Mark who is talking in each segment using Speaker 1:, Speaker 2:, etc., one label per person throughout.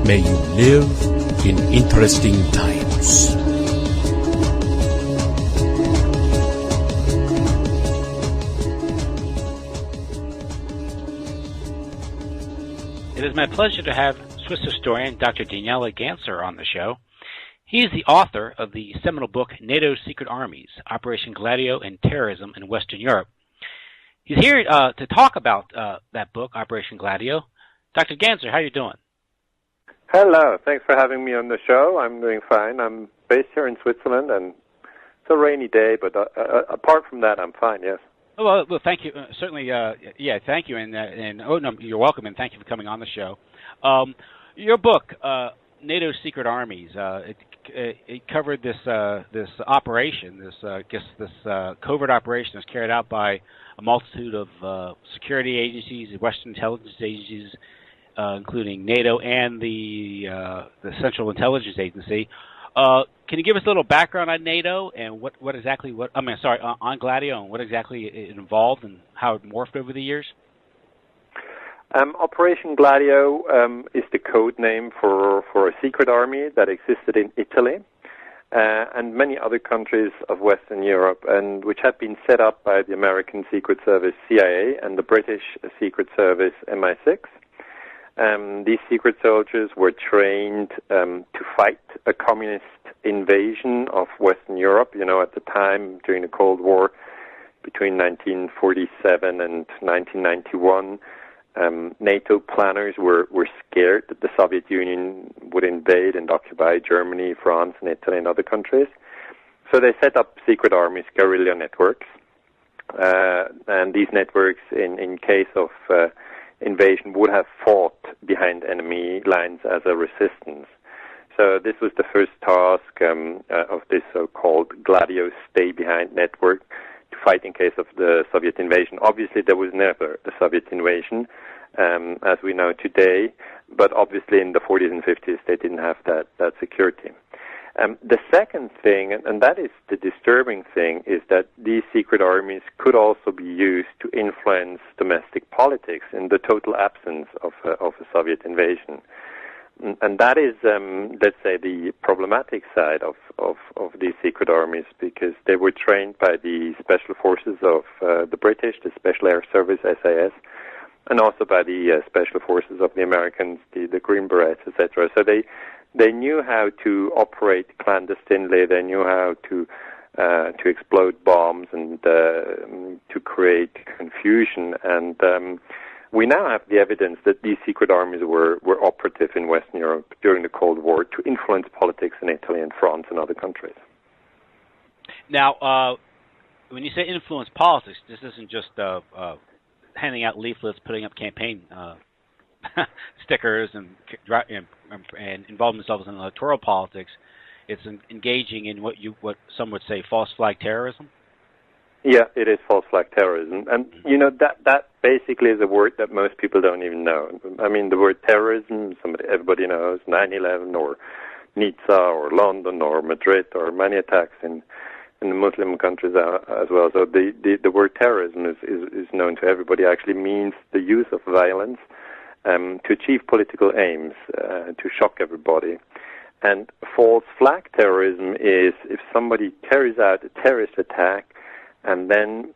Speaker 1: May you live in interesting times.
Speaker 2: It is my pleasure to have Swiss historian Dr. Daniele Ganser on the show. He is the author of the seminal book NATO's Secret Armies, Operation Gladio and Terrorism in Western Europe. He's here to talk about that book, Operation Gladio. Dr. Ganser, how are you doing?
Speaker 3: Hello. Thanks for having me on the show. I'm doing fine. I'm based here in Switzerland, and it's a rainy day, but apart from that, I'm fine, yes.
Speaker 2: Well, thank you. Certainly, yeah, thank you. And oh, no, you're welcome, and thank you for coming on the show. Your book, NATO's Secret Armies, it covered this operation, this covert operation that's carried out by a multitude of security agencies, Western intelligence agencies, including NATO and the Central Intelligence Agency. Can you give us a little background on NATO and on Gladio and what exactly it involved and how it morphed over the years?
Speaker 3: Operation Gladio is the code name for a secret army that existed in Italy and many other countries of Western Europe, and which had been set up by the American Secret Service CIA and the British Secret Service MI6. These secret soldiers were trained to fight a communist invasion of Western Europe. You know, at the time, during the Cold War, between 1947 and 1991, NATO planners were scared that the Soviet Union would invade and occupy Germany, France, and Italy, and other countries. So they set up secret armies, guerrilla networks. And these networks, in case of invasion, would have fought behind enemy lines as a resistance. So this was the first task of this so-called Gladio stay-behind network, to fight in case of the Soviet invasion. Obviously, there was never a Soviet invasion, as we know today, but obviously in the 40s and 50s, they didn't have that security. The second thing, and that is the disturbing thing, is that these secret armies could also be used to influence domestic politics in the total absence of a Soviet invasion. And that is, let's say, the problematic side of these secret armies, because they were trained by the special forces of the British, the Special Air Service, SAS, and also by the special forces of the Americans, the Green Berets, etc. So they knew how to operate clandestinely. They knew how to explode bombs and to create confusion. And we now have the evidence that these secret armies were operative in Western Europe during the Cold War to influence politics in Italy and France and other countries.
Speaker 2: Now, when you say influence politics, this isn't just handing out leaflets, putting up campaign stickers, and involving themselves in electoral politics. It's engaging in what some would say false flag terrorism.
Speaker 3: Yeah, it is false flag terrorism, and you know that basically is a word that most people don't even know. I mean, the word terrorism, everybody knows 9/11 or Nizza or London or Madrid or many attacks in the Muslim countries as well. So the word terrorism is known to everybody. Actually means the use of violence to achieve political aims, to shock everybody. And false flag terrorism is if somebody carries out a terrorist attack and then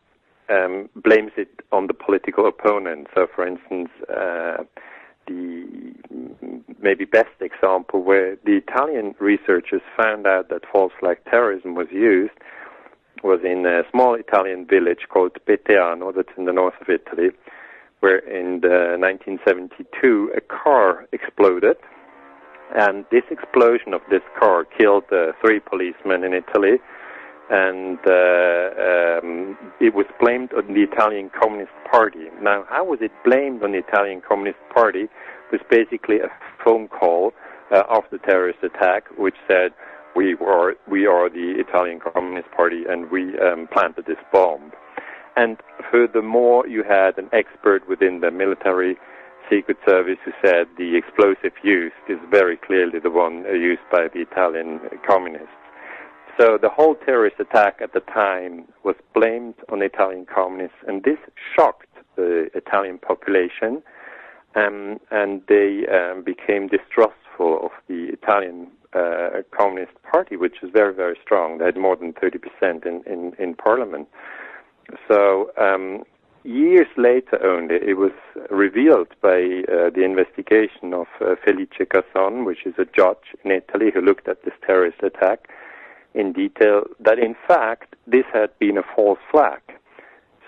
Speaker 3: blames it on the political opponent. So, for instance, the maybe best example where the Italian researchers found out that false flag terrorism was used was in a small Italian village called Peteano, that's in the north of Italy, where in 1972 a car exploded. And this explosion of this car killed 3 policemen in Italy, and it was blamed on the Italian Communist Party. Now, how was it blamed on the Italian Communist Party? It was basically a phone call after the terrorist attack, which said, we are the Italian Communist Party, and we planted this bomb. And furthermore, you had an expert within the military Secret Service who said the explosive used is very clearly the one used by the Italian communists. So the whole terrorist attack at the time was blamed on the Italian communists, and this shocked the Italian population, and they became distrustful rival of the Italian Communist Party, which is very, very strong. They had more than 30% in parliament. So years later only, it was revealed by the investigation of Felice Casson, which is a judge in Italy who looked at this terrorist attack in detail, that in fact this had been a false flag.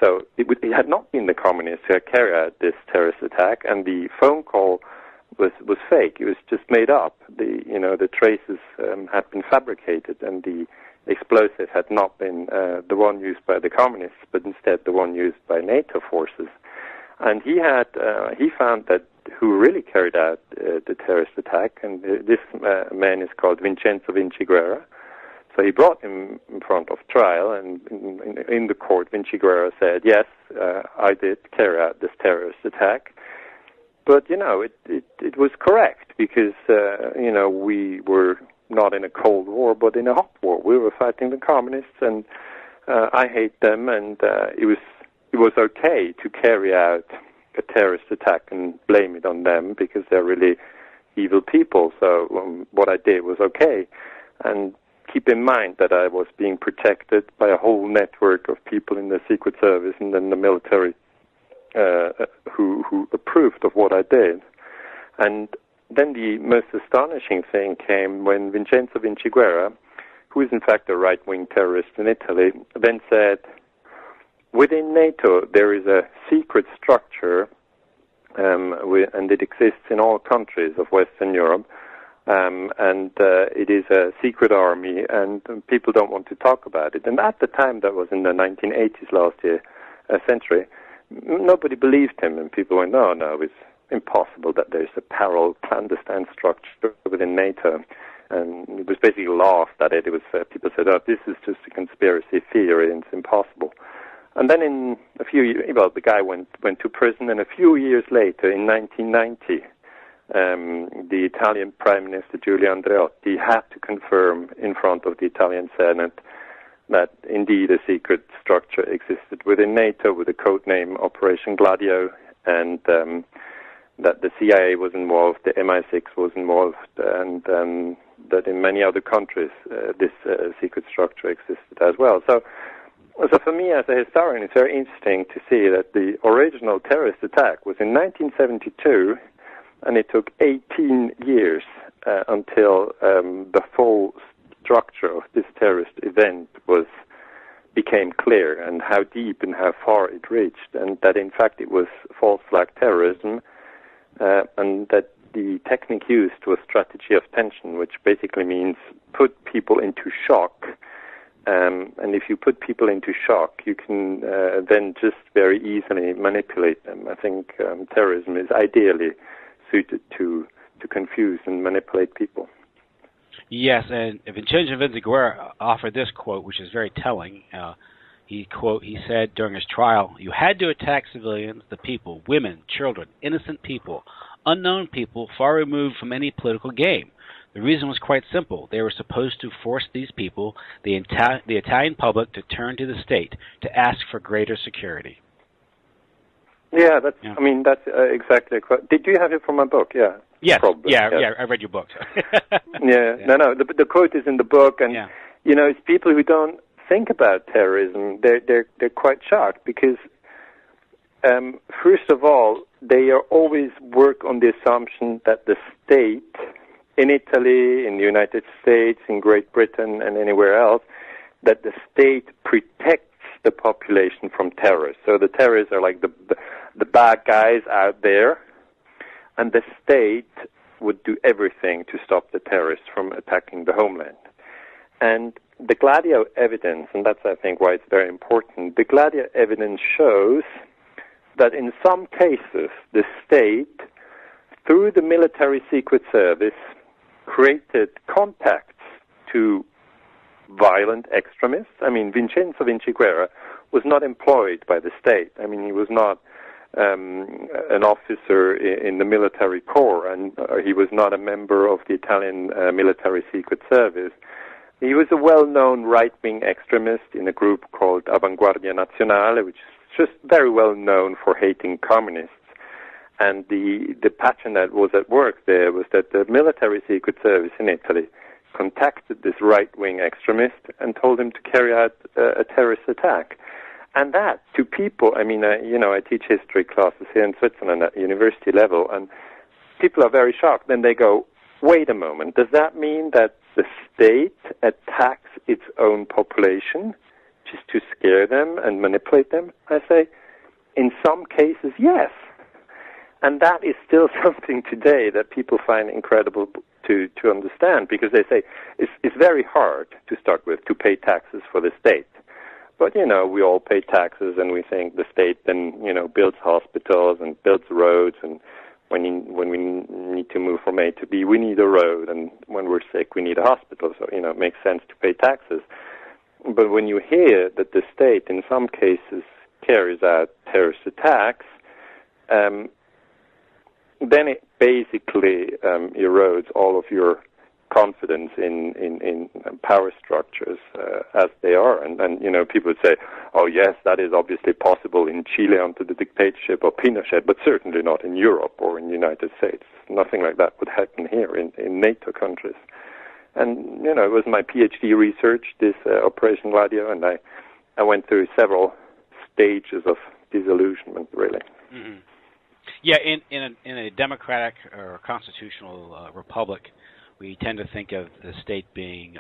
Speaker 3: So it had not been the communists who had carried out this terrorist attack, and the phone call was fake. It was just made up. The traces had been fabricated, and the explosive had not been the one used by the communists, but instead the one used by NATO forces. And he found that who really carried out the terrorist attack, and this man is called Vincenzo Vinciguerra. So he brought him in front of trial, and in the court, Vinciguerra said, yes, I did carry out this terrorist attack. But, it was correct because, we were not in a Cold War, but in a hot war. We were fighting the communists, and I hate them, and it was okay to carry out a terrorist attack and blame it on them because they're really evil people. So what I did was okay. And keep in mind that I was being protected by a whole network of people in the Secret Service and then the military who approved of what I did. And then the most astonishing thing came when Vincenzo Vinciguerra, who is in fact a right-wing terrorist in Italy, then said, within NATO there is a secret structure, and it exists in all countries of Western Europe, and it is a secret army, and people don't want to talk about it. And at the time, that was in the 1980s, last century, nobody believed him, and people went, no, it's impossible that there's a parallel clandestine structure within NATO. And it was basically laughed at it. It was people said, oh, this is just a conspiracy theory, and it's impossible. And then in a few years, the guy went to prison, and a few years later, in 1990, the Italian Prime Minister Giulio Andreotti had to confirm in front of the Italian Senate that indeed a secret structure existed within NATO with the code name Operation Gladio, and that the CIA was involved, the MI6 was involved, and that in many other countries this secret structure existed as well. So for me as a historian, it's very interesting to see that the original terrorist attack was in 1972, and it took 18 years until the full structure of this terrorist event became clear, and how deep and how far it reached, and that in fact it was false flag terrorism, and that the technique used was strategy of tension, which basically means put people into shock. And if you put people into shock, you can then just very easily manipulate them. I think terrorism is ideally suited to confuse and manipulate people.
Speaker 2: Yes, and Vincenzo Vinciguerra offered this quote, which is very telling. He said during his trial, "You had to attack civilians, the people, women, children, innocent people, unknown people, far removed from any political game. The reason was quite simple. They were supposed to force these people, the Italian public, to turn to the state, to ask for greater security."
Speaker 3: Yeah, that's exactly. Did you have it from my book? Yeah.
Speaker 2: Yes.
Speaker 3: Probably.
Speaker 2: Yeah, I read your book.
Speaker 3: Yeah. No. The quote is in the book, and it's people who don't think about terrorism. They're quite shocked because, first of all, they are always work on the assumption that the state in Italy, in the United States, in Great Britain, and anywhere else, that the state protects the population from terrorists. So the terrorists are like the bad guys out there, and the state would do everything to stop the terrorists from attacking the homeland. And the Gladio evidence, and that's, I think, why it's very important, the Gladio evidence shows that in some cases the state, through the military secret service, created contacts to violent extremists. I mean, Vincenzo Vinciguerra was not employed by the state. I mean, he was not an officer in the military corps, and he was not a member of the Italian military secret service. He was a well-known right-wing extremist in a group called Avanguardia Nazionale, which is just very well known for hating communists. And the pattern that was at work there was that the military secret service in Italy contacted this right-wing extremist and told him to carry out a terrorist attack. And that, to people, I mean, I teach history classes here in Switzerland at university level, and people are very shocked. Then they go, wait a moment, does that mean that the state attacks its own population just to scare them and manipulate them? I say, in some cases, yes. And that is still something today that people find incredible to understand, because they say it's very hard to start with to pay taxes for the state. But, we all pay taxes, and we think the state then, builds hospitals and builds roads, and when we need to move from A to B, we need a road, and when we're sick, we need a hospital. So, it makes sense to pay taxes. But when you hear that the state, in some cases, carries out terrorist attacks, then it basically erodes all of your confidence in power structures as they are. And people would say, oh, yes, that is obviously possible in Chile under the dictatorship of Pinochet, but certainly not in Europe or in the United States. Nothing like that would happen here in NATO countries. And, it was my PhD research, this Operation Gladio, and I went through several stages of disillusionment, really.
Speaker 2: Mm-hmm. Yeah, in a democratic or constitutional republic, we tend to think of the state being,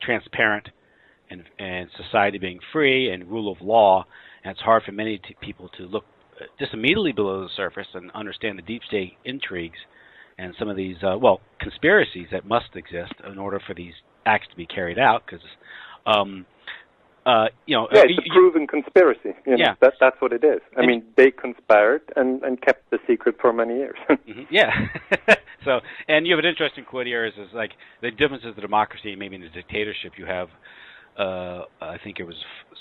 Speaker 2: transparent and society being free and rule of law, and it's hard for many people to look just immediately below the surface and understand the deep state intrigues and some of these, conspiracies that must exist in order for these acts to be carried out, because
Speaker 3: it's a proven conspiracy. That's what it is. I mean, they conspired and kept the secret for many years.
Speaker 2: Mm-hmm. Yeah. So, and you have an interesting quote here: is like the differences of democracy, maybe in the dictatorship. You have, I think it was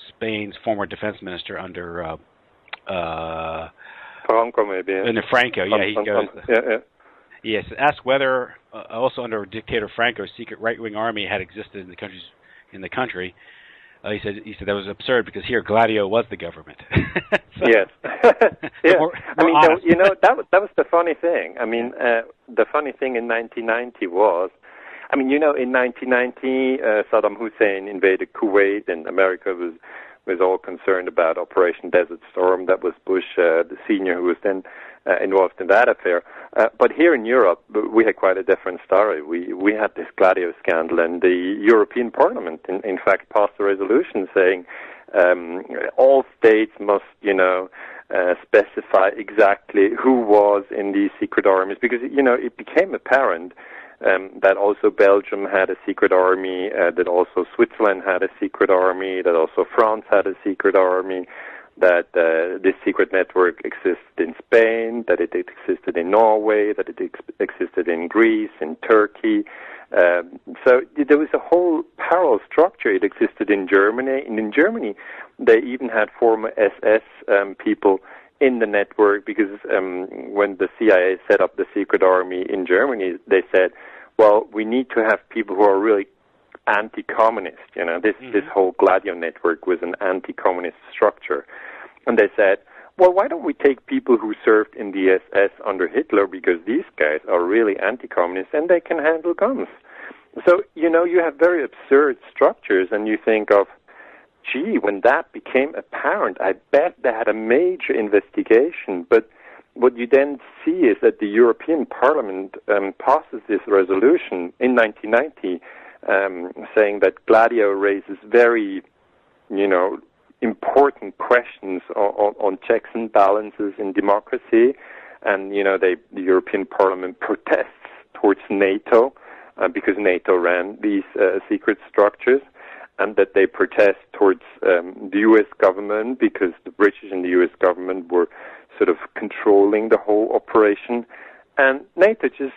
Speaker 2: Spain's former defense minister under
Speaker 3: Franco, maybe.
Speaker 2: Under Franco, he goes. Yes, ask whether also under dictator Franco, a secret right-wing army had existed in the country. He said that was absurd because here Gladio was the government.
Speaker 3: Yes. Yeah. That was the funny thing. I mean, the funny thing in 1990 was, in 1990 Saddam Hussein invaded Kuwait, and America was all concerned about Operation Desert Storm. That was Bush, the senior, who was then involved in that affair. But here in Europe, we had quite a different story. We had this Gladio scandal, and the European Parliament, in fact, passed a resolution saying all states must, specify exactly who was in these secret armies, because, it became apparent that also Belgium had a secret army, that also Switzerland had a secret army, that also France had a secret army, that this secret network existed in Spain, that it existed in Norway, that it existed in Greece, in Turkey. So there was a whole parallel structure. It existed in Germany, and in Germany they even had former SS people in the network, because when the CIA set up the secret army in Germany, they said, well, we need to have people who are really anti-communist. This whole Gladio network was an anti-communist structure. And they said, well, why don't we take people who served in the SS under Hitler, because these guys are really anti-communist and they can handle guns. So, you have very absurd structures, and you think of, gee, when that became apparent, I bet they had a major investigation. But what you then see is that the European Parliament passes this resolution in 1990 saying that Gladio raises very, important questions on checks and balances in democracy. And, the European Parliament protests towards NATO because NATO ran these secret structures, and that they protest towards the U.S. government because the British and the U.S. government were sort of controlling the whole operation. And NATO just,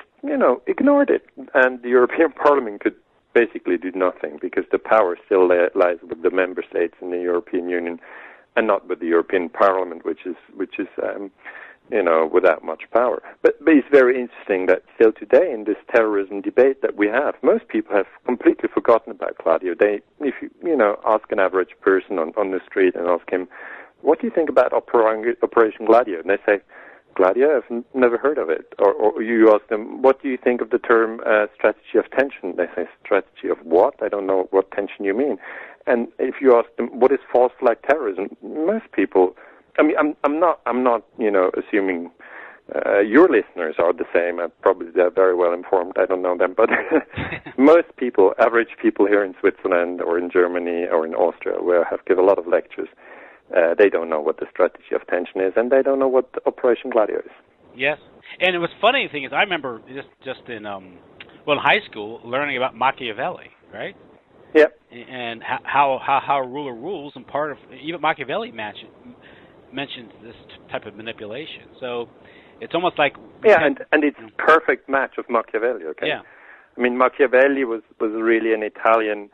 Speaker 3: ignored it. And the European Parliament could basically do nothing, because the power still lies with the member states in the European Union, and not with the European Parliament, which is without much power. But it's very interesting that still today in this terrorism debate that we have, most people have completely forgotten about Gladio. If you ask an average person on the street and ask him, what do you think about Operation Gladio? And they say, Gladio? I've never heard of it. Or you ask them, what do you think of the term strategy of tension? They say, strategy of what? I don't know what tension you mean. And if you ask them, what is false flag terrorism? Most people, I mean, I'm not, assuming your listeners are the same. Probably they're very well informed. I don't know them, but most people, average people here in Switzerland or in Germany or in Austria, where I have given a lot of lectures, they don't know what the strategy of tension is, and they don't know what Operation Gladio is.
Speaker 2: Yes, and it was funny. The thing is, I remember just in high school learning about Machiavelli, right?
Speaker 3: Yeah.
Speaker 2: And how a ruler rules, and part of even Machiavelli mentions this type of manipulation. So it's almost like
Speaker 3: and it's perfect match of Machiavelli. Okay.
Speaker 2: Yeah.
Speaker 3: I mean, Machiavelli was really an Italian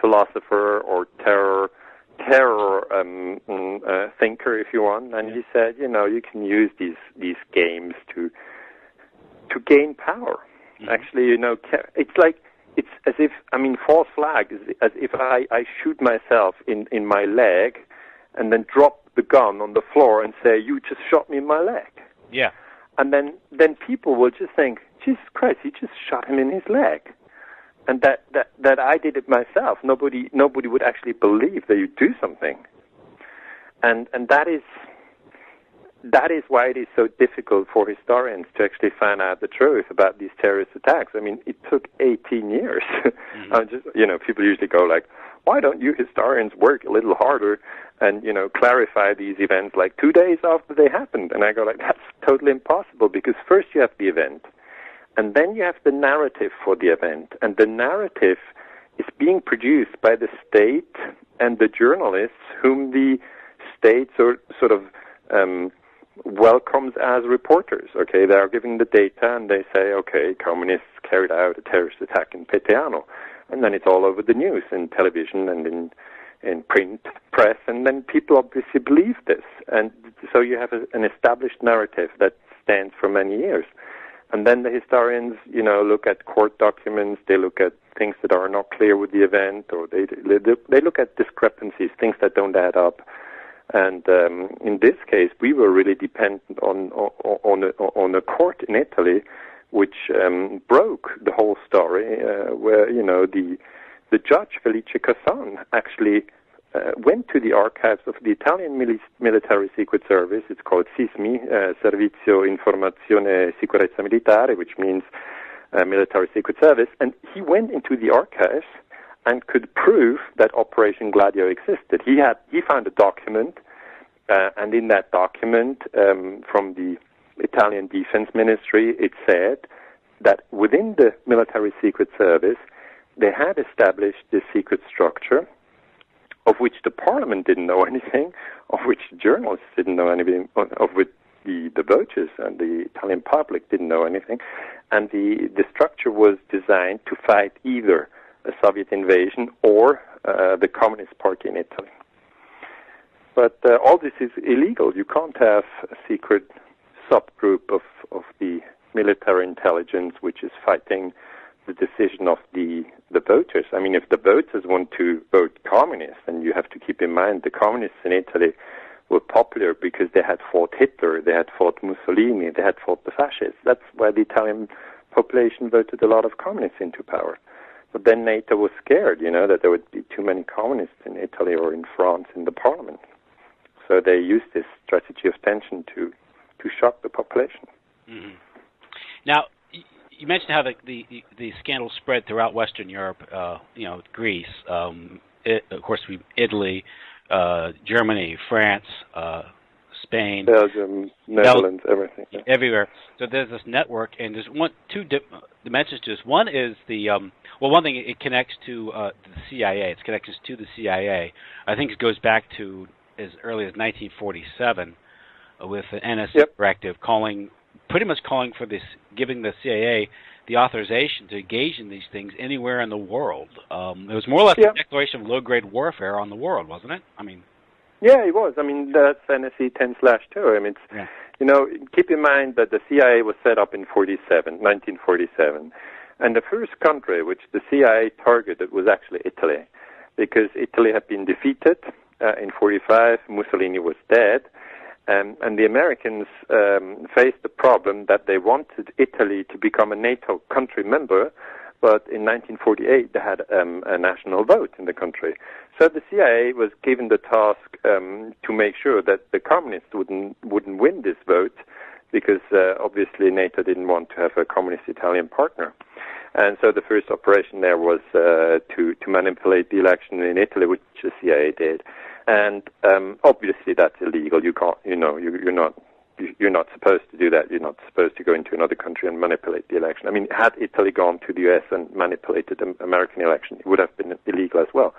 Speaker 3: philosopher or terror thinker, if you want, and he said, you can use these games to gain power. Mm-hmm. Actually, it's as if, false flag is as if I shoot myself in my leg and then drop the gun on the floor and say, you just shot me in my leg.
Speaker 2: Yeah.
Speaker 3: And then people will just think, Jesus Christ, he just shot him in his leg. And that I did it myself. Nobody would actually believe that you do something. And that is why it is so difficult for historians to actually find out the truth about these terrorist attacks. I mean, it took 18 years. Mm-hmm. People usually go like, why don't you historians work a little harder and, clarify these events like 2 days after they happened? And I go like, that's totally impossible, because first you have the event, and then you have the narrative for the event. And the narrative is being produced by the state and the journalists whom the state sort of welcomes as reporters. Okay, they are giving the data and they say, okay, communists carried out a terrorist attack in Peteano. And then it's all over the news, in television and in print press, and then people obviously believe this. And so you have an established narrative that stands for many years. And then the historians, look at court documents, they look at things that are not clear with the event, or they look at discrepancies, things that don't add up. And in this case, we were really dependent on a court in Italy, which broke the whole story, where the judge Felice Casson actually went to the archives of the Italian military secret service. It's called SISMI, Servizio Informazione Sicurezza Militare, which means military secret service. And he went into the archives and could prove that Operation Gladio existed. He found a document, and in that document from the Italian Defense Ministry, it said that within the military secret service, they had established this secret structure, of which the parliament didn't know anything, of which journalists didn't know anything, of which the voters and the Italian public didn't know anything. And the structure was designed to fight either a Soviet invasion or the Communist Party in Italy. But all this is illegal. You can't have a secret subgroup of the military intelligence which is fighting the decision of the voters. I mean, if the voters want to vote communist, then you have to keep in mind the communists in Italy were popular because they had fought Hitler, they had fought Mussolini, they had fought the fascists. That's why the Italian population voted a lot of communists into power. But then NATO was scared, that there would be too many communists in Italy or in France in the parliament. So they used this strategy of tension to shock the population.
Speaker 2: Mm-hmm. Now, you mentioned how the scandal spread throughout Western Europe, Greece, of course, Italy, Germany, France, Spain,
Speaker 3: Belgium, Netherlands, everything. Yeah.
Speaker 2: Everywhere. So there's this network, and there's two dimensions to this. One is one thing, it connects to the CIA. Its connections to the CIA. I think it goes back to as early as 1947 with the NSA directive pretty much calling for this, giving the CIA the authorization to engage in these things anywhere in the world. It was more or less a declaration of low-grade warfare on the world, wasn't it?
Speaker 3: Yeah, it was. That's NSC 10/2. Keep in mind that the CIA was set up in 1947. And the first country which the CIA targeted was actually Italy, because Italy had been defeated in 1945. Mussolini was dead. And the Americans faced the problem that they wanted Italy to become a NATO country member, but in 1948 they had a national vote in the country. So the CIA was given the task to make sure that the communists wouldn't win this vote, because obviously NATO didn't want to have a communist Italian partner. And so the first operation there was to manipulate the election in Italy, which the CIA did. And obviously that's illegal. You can't, you're not supposed to do that. You're not supposed to go into another country and manipulate the election. I mean, had Italy gone to the US and manipulated the American election, it would have been illegal as well.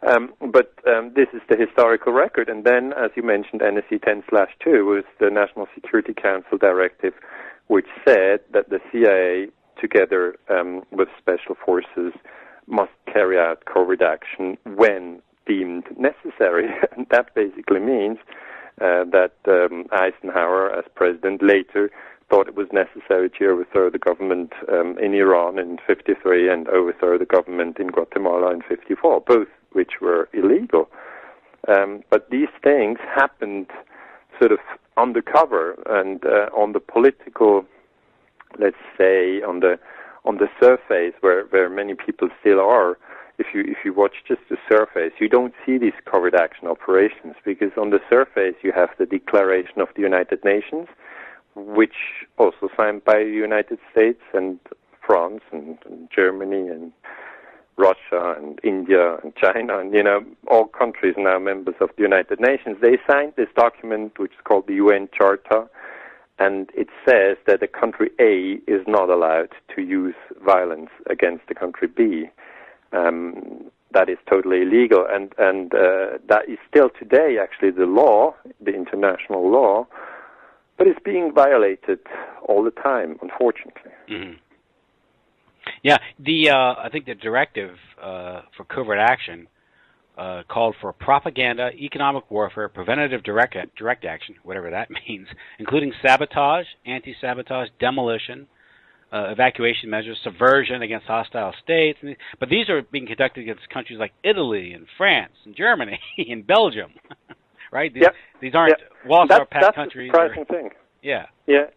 Speaker 3: But this is the historical record. And then, as you mentioned, NSC 10/2 was the National Security Council directive, which said that the CIA, together with special forces, must carry out covert action when deemed necessary. And that basically means that Eisenhower, as president, later thought it was necessary to overthrow the government in Iran in 1953 and overthrow the government in Guatemala in 1954, both which were illegal. But these things happened sort of undercover and on the political, let's say, on the surface, where many people still are. If you watch just the surface, you don't see these covert action operations, because on the surface you have the Declaration of the United Nations, which also signed by the United States and France and Germany and Russia and India and China, and all countries now members of the United Nations. They signed this document, which is called the UN Charter, and it says that the country A is not allowed to use violence against the country B. That is totally illegal, and that is still today actually the law, the international law, but it's being violated all the time, unfortunately.
Speaker 2: Mm-hmm. Yeah, I think the directive for covert action called for propaganda, economic warfare, preventative direct action, whatever that means, including sabotage, anti-sabotage, demolition, evacuation measures, subversion against hostile states. But these are being conducted against countries like Italy and France and Germany and Belgium, right? These aren't Warsaw Pact countries.
Speaker 3: That's the surprising thing.
Speaker 2: Yeah.
Speaker 3: Yeah.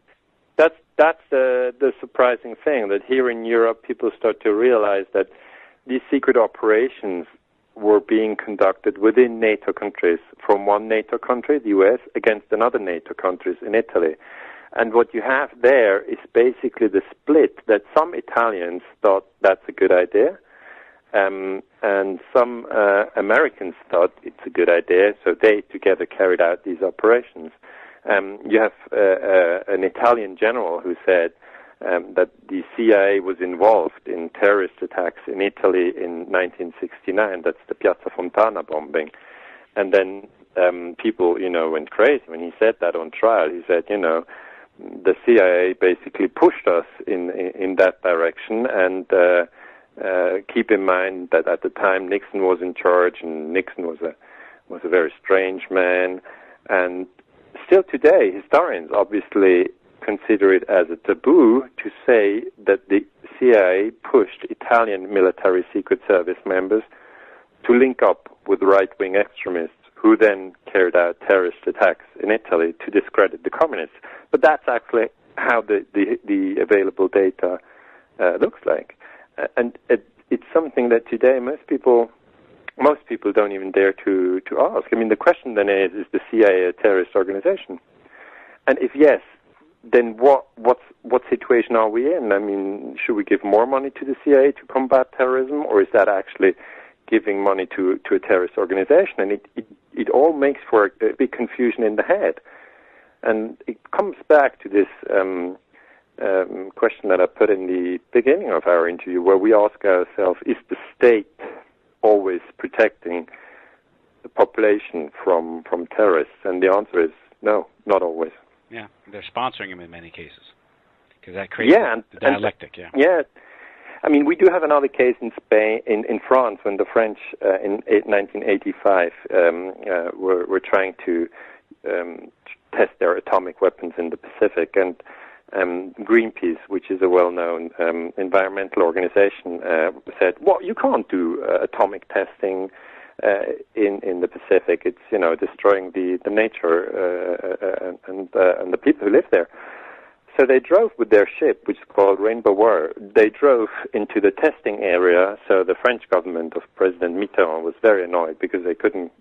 Speaker 3: That's the surprising thing, that here in Europe people start to realize that these secret operations were being conducted within NATO countries, from one NATO country, the US, against another NATO countries in Italy. And what you have there is basically the split that some Italians thought that's a good idea, and some Americans thought it's a good idea, so they together carried out these operations. You have an Italian general who said that the CIA was involved in terrorist attacks in Italy in 1969. That's the Piazza Fontana bombing. And then people, went crazy when he said that on trial. He said, the CIA basically pushed us in that direction, and keep in mind that at the time Nixon was in charge, and Nixon was a very strange man. And still today, historians obviously consider it as a taboo to say that the CIA pushed Italian military secret service members to link up with right-wing extremists, who then carried out terrorist attacks in Italy to discredit the communists. But that's actually how the available data looks like. And it's something that today most people don't even dare to ask. I mean, the question then is the CIA a terrorist organization? And if yes, then what situation are we in? I mean, should we give more money to the CIA to combat terrorism, or is that actually giving money to a terrorist organization? And it all makes for a big confusion in the head. And it comes back to this question that I put in the beginning of our interview, where we ask ourselves, is the state always protecting the population from terrorists? And the answer is no, not always.
Speaker 2: Yeah, they're sponsoring them in many cases, because that creates the dialectic.
Speaker 3: Yeah. I mean, we do have another case in Spain, in France, when the French in 1985 were trying to test their atomic weapons in the Pacific, and Greenpeace, which is a well-known environmental organization, said, "Well, you can't do atomic testing in the Pacific. It's destroying the nature and the people who live there. So they drove with their ship, which is called Rainbow Warrior. They drove into the testing area. So the French government of President Mitterrand was very annoyed because they couldn't,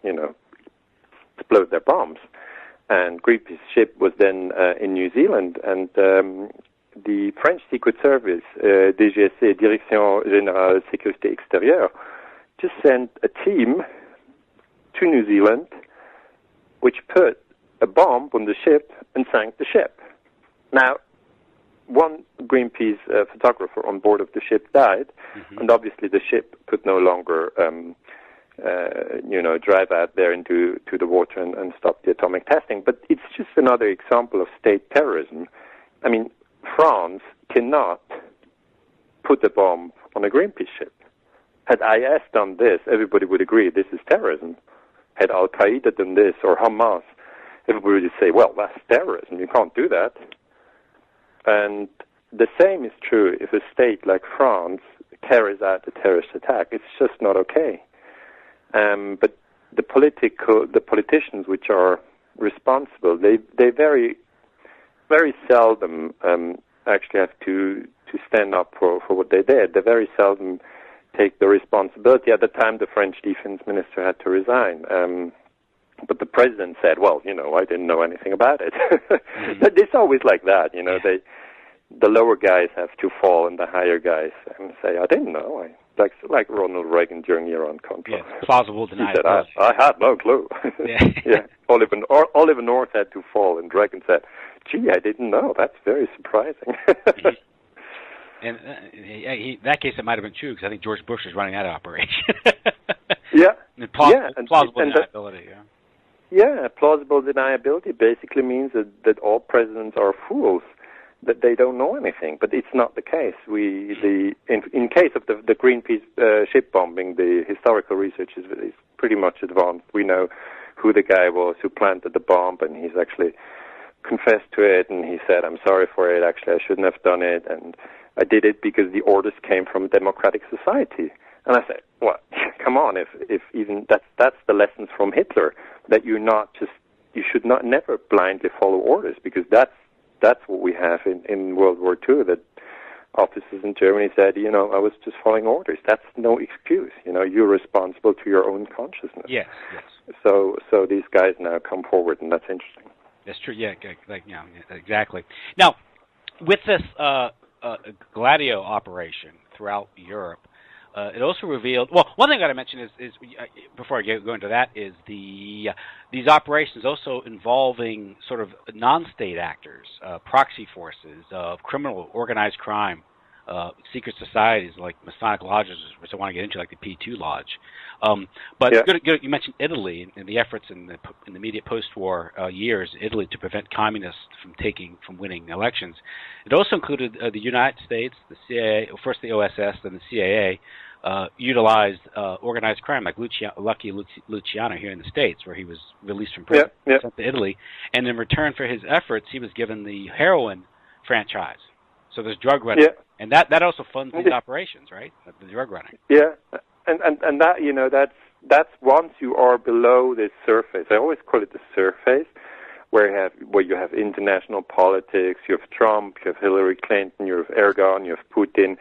Speaker 3: explode their bombs. And Greenpeace ship was then in New Zealand, and the French Secret Service, DGSC, Direction Générale Sécurité Extérieure, just sent a team to New Zealand, which put a bomb on the ship and sank the ship. Now, one Greenpeace photographer on board of the ship died, and obviously the ship could no longer, drive out there into the water and stop the atomic testing. But it's just another example of state terrorism. I mean, France cannot put a bomb on a Greenpeace ship. Had IS done this, everybody would agree this is terrorism. Had Al-Qaeda done this, or Hamas, everybody would say, well, that's terrorism. You can't do that. And the same is true if a state like France carries out a terrorist attack. It's just not okay. But the politicians which are responsible, they very, very seldom actually have to stand up for what they did. They very seldom take the responsibility. At the time, the French defense minister had to resign. But the president said, well, I didn't know anything about it. It's always like that, the lower guys have to fall and the higher guys say, I didn't know. Like Ronald Reagan during the Iran-Contra.
Speaker 2: Yes, plausible deniability.
Speaker 3: He said, I had no clue.
Speaker 2: Yeah.
Speaker 3: Oliver North had to fall, and Reagan said, gee, I didn't know. That's very surprising.
Speaker 2: And in that case, it might have been true, because I think George Bush is running that operation. Plausible deniability,
Speaker 3: Yeah, plausible deniability basically means that all presidents are fools, that they don't know anything. But it's not the case. In case of the Greenpeace ship bombing, the historical research is pretty much advanced. We know who the guy was who planted the bomb, and he's actually confessed to it, and he said, I'm sorry for it, actually I shouldn't have done it, and I did it because the orders came from a democratic society. And I said, well, come on, if even that's the lessons from Hitler, that you should not never blindly follow orders, because that's what we have in World War II, that officers in Germany said, I was just following orders. That's no excuse. You're responsible to your own consciousness.
Speaker 2: Yes.
Speaker 3: So these guys now come forward, and that's interesting.
Speaker 2: That's true. Yeah, exactly. Now, with this Gladio operation throughout Europe, it also revealed. Well, one thing I got to mention is before I go into that is these operations also involving sort of non-state actors, proxy forces, criminal organized crime, secret societies like Masonic lodges, which I want to get into, like the P2 Lodge. But good, you mentioned Italy and the efforts in the immediate post-war years, Italy, to prevent communists from winning elections. It also included the United States, the CIA, first the OSS, then the CIA, utilized organized crime, like Lucky Luciano here in the States, where he was released from prison, sent to Italy, and in return for his efforts, he was given the heroin franchise. So there's drug running, and that also funds these operations, right? The drug running. Yeah,
Speaker 3: and that that's once you are below the surface. I always call it the surface, where you have international politics. You have Trump, you have Hillary Clinton, you have Erdogan, you have Putin,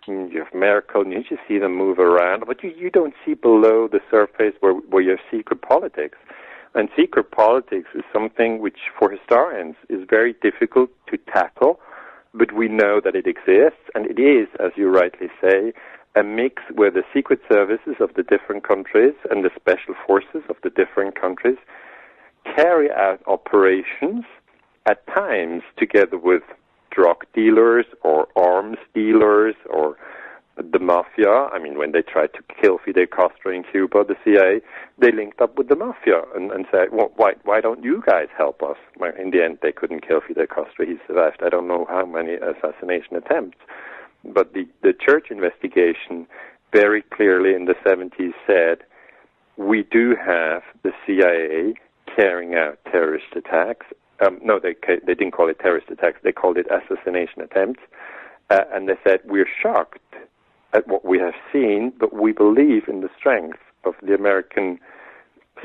Speaker 3: you have Merkel, and you just see them move around. But you don't see below the surface where you have secret politics. And secret politics is something which, for historians, is very difficult to tackle. But we know that it exists, and it is, as you rightly say, a mix where the secret services of the different countries and the special forces of the different countries carry out operations at times together with drug dealers or arms dealers or the mafia. I mean, when they tried to kill Fidel Castro in Cuba, the CIA, they linked up with the mafia and said, well, why don't you guys help us? Well, in the end, they couldn't kill Fidel Castro. He survived I don't know how many assassination attempts. But the church investigation very clearly in the 70s said, we do have the CIA carrying out terrorist attacks. No, they didn't call it terrorist attacks. They called it assassination attempts. And they said, we're shocked at what we have seen, but we believe in the strength the American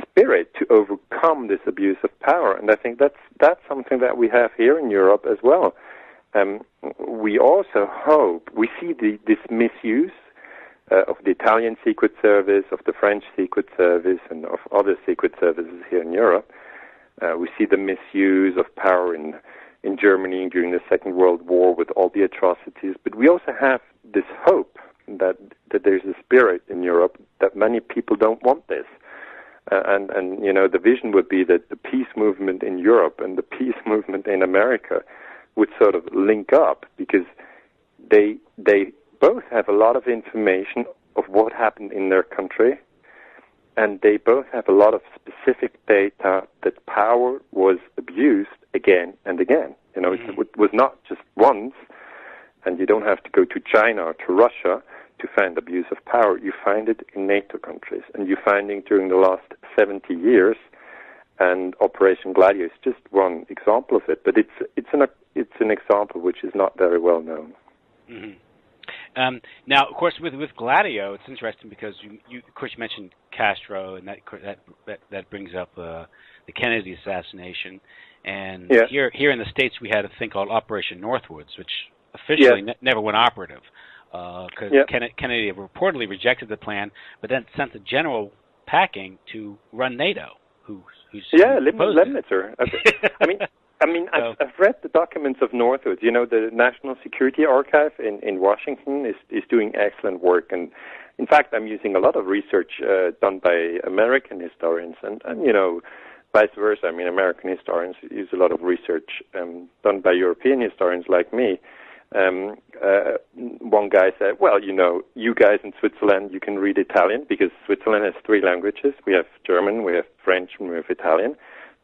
Speaker 3: spirit to overcome this abuse of power. And I think that's something that we have here in Europe as well. We also hope, we see this misuse of the Italian Secret Service, of the French Secret Service, and of other secret services here in Europe. We see the misuse of power in Germany during the Second World War with all the atrocities. But we also have this hope that there's a spirit in Europe that many people don't want this. And you know, the vision would be that the peace movement in Europe and the peace movement in America would sort of link up, because they both have a lot of information of what happened in their country, and they both have a lot of specific data that power was abused again and again. You know, it was not just once, and you don't have to go to China or to Russia to find abuse of power. You find it in NATO countries, and you find it during the last 70 years, and Operation Gladio is just one example of it, but it's an example which is not very well known.
Speaker 2: Mm-hmm. Now, of course, with Gladio, it's interesting because you of course, you mentioned Castro, and that brings up the Kennedy assassination. And here in the States, we had a thing called Operation Northwoods, which officially never went operative, because Kennedy reportedly rejected the plan, but then sent the general packing to run NATO.
Speaker 3: Lemnitzer. I've read the documents of Northwoods. You know, the National Security Archive in Washington is doing excellent work, and in fact, I'm using a lot of research done by American historians, and you know, vice versa. I mean, American historians use a lot of research done by European historians like me. One guy said, well, you know, you guys in Switzerland, you can read Italian, because Switzerland has 3 languages. We have German, we have French, and we have Italian.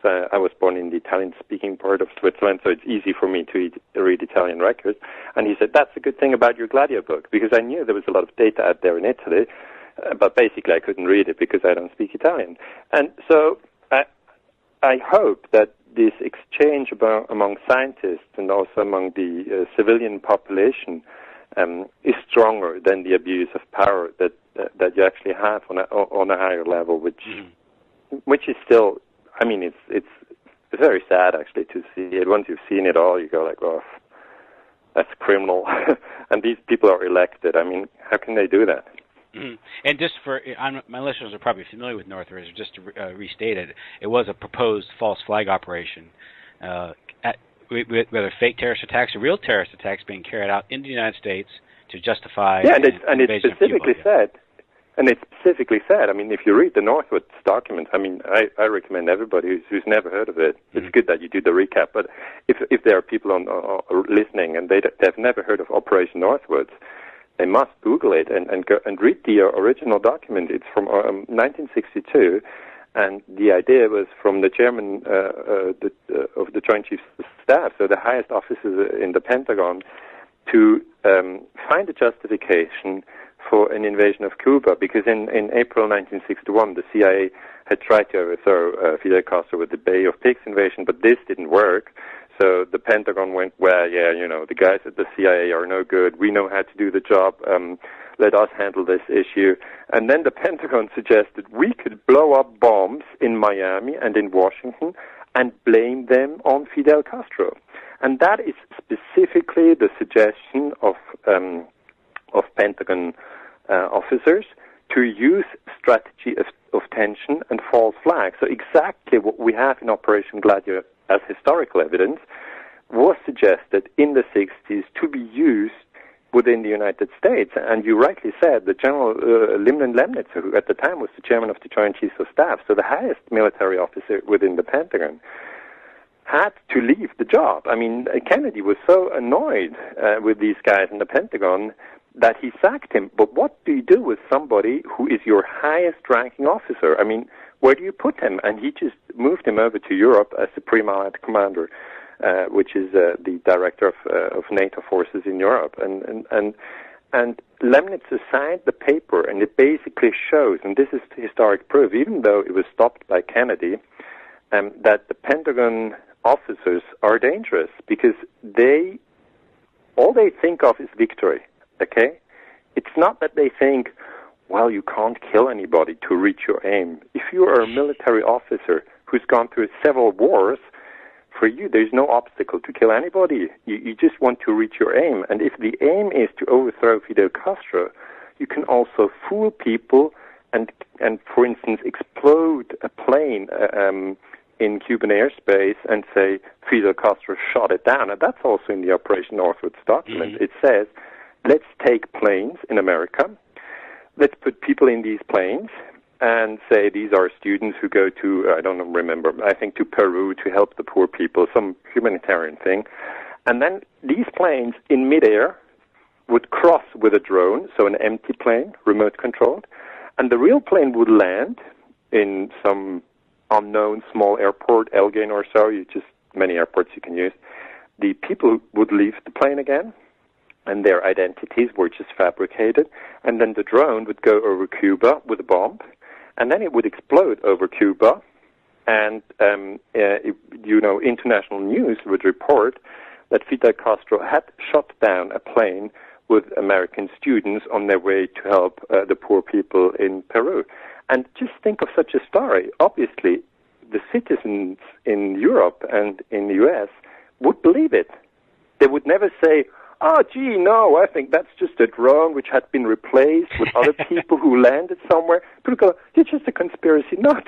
Speaker 3: So I was born in the Italian-speaking part of Switzerland, so it's easy for me to read Italian records. And he said, that's a good thing about your Gladio book, because I knew there was a lot of data out there in Italy, but basically I couldn't read it because I don't speak Italian. And so I hope that this exchange among scientists and also among the civilian population is stronger than the abuse of power that you actually have on a higher level, which is still, I mean, it's very sad actually to see it. Once you've seen it all, you go like, oh, that's criminal. And these people are elected. I mean, how can they do that?
Speaker 2: And just for my listeners are probably familiar with Northwoods, just to restate it, it was a proposed false flag operation, whether fake terrorist attacks or real terrorist attacks being carried out in the United States to justify. Yeah, and it specifically
Speaker 3: said. And it specifically said, I mean, if you read the Northwoods document, I mean, I recommend everybody who's never heard of it. It's good that you do the recap. But if there are people listening and they've never heard of Operation Northwoods, they must Google it and go and read the original document. It's from 1962, and the idea was from the chairman of the Joint Chiefs of Staff, so the highest officers in the Pentagon, to find a justification for an invasion of Cuba, because in April 1961, the CIA had tried to overthrow Fidel Castro with the Bay of Pigs invasion, but this didn't work. So the Pentagon went, well, yeah, you know, the guys at the CIA are no good. We know how to do the job. Let us handle this issue. And then the Pentagon suggested we could blow up bombs in Miami and in Washington and blame them on Fidel Castro. And that is specifically the suggestion of Pentagon officers to use strategy of tension and false flags. So exactly what we have in Operation Gladio as historical evidence was suggested in the 60s to be used within the United States. And you rightly said that General Lemnitzer, who at the time was the chairman of the Joint Chiefs of Staff, so the highest military officer within the Pentagon, had to leave the job. I mean, Kennedy was so annoyed with these guys in the Pentagon that he sacked him. But what do you do with somebody who is your highest-ranking officer? I mean, where do you put him? And he just moved him over to Europe as Supreme Allied Commander, which is the director of NATO forces in Europe. And Lemnitzer signed the paper, and it basically shows, and this is historic proof, even though it was stopped by Kennedy, that the Pentagon officers are dangerous, because all they think of is victory. Okay, it's not that they think, well, you can't kill anybody to reach your aim. If you are a military officer who's gone through several wars, for you, there's no obstacle to kill anybody. You just want to reach your aim. And if the aim is to overthrow Fidel Castro, you can also fool people and for instance, explode a plane in Cuban airspace and say Fidel Castro shot it down. And that's also in the Operation Northwoods document. Mm-hmm. It says, let's take planes in America, let's put people in these planes and say these are students who go to, I don't remember, I think to Peru to help the poor people, some humanitarian thing. And then these planes in midair would cross with a drone, so an empty plane, remote controlled, and the real plane would land in some unknown small airport, Elgin or so, many airports you can use. The people would leave the plane again, and their identities were just fabricated, and then the drone would go over Cuba with a bomb, and then it would explode over Cuba, and international news would report that Fidel Castro had shot down a plane with American students on their way to help the poor people in Peru. And just think of such a story. Obviously, the citizens in Europe and in the U.S. would believe it. They would never say, oh, gee, no, I think that's just a drone which had been replaced with other people who landed somewhere. People go, you're just a conspiracy nut.